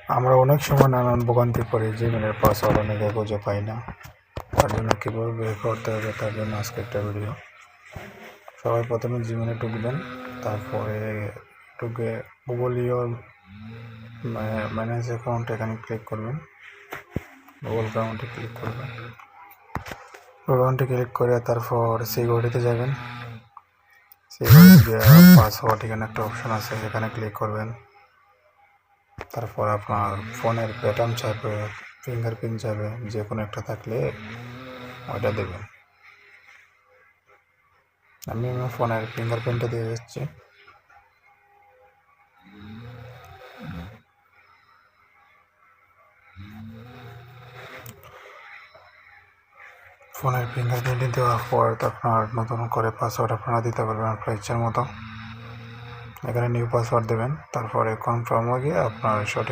আমরা অনেক সময় নানান ভোগান্তি করি, জিমেলের পাসওয়ার্ড অনেকে খুঁজে পাই না। তার জন্য কীভাবে বের করতে হবে তার জন্য আজকে একটা ভিডিও। সবাই প্রথমে জিমেলে ঢুকবেন, তারপরে ঢুকে গুগল ইওর ম্যানেজ অ্যাকাউন্ট এখানে ক্লিক করবেন। গুগল অ্যাকাউন্টে ক্লিক করবেন, অ্যাকাউন্টে ক্লিক করে তারপর সিকিউরিটিতে যাবেন। সিকিউরিটি পাসওয়ার্ড এখানে একটা অপশান আছে, এখানে ক্লিক করবেন। তারপর আপনার ফোনের প্যাটার্ন চাইবে, ফিঙ্গারপ্রিন্ট চাইবে, যে কোনো একটা থাকলে ওইটা দেবেন। আমি আমার ফোনের ফিঙ্গারপ্রিন্টটা দিয়ে যাচ্ছি। ফোনের ফিঙ্গারপ্রিন্ট দেওয়ার পর আপনার নতুন করে পাসওয়ার্ড আপনারা দিতে পারবেন আপনার ইচ্ছার মতো। এখানে নিউ পাসওয়ার্ড দেবেন, তারপরে কনফার্ম হয়ে গিয়ে আপনার সঠিক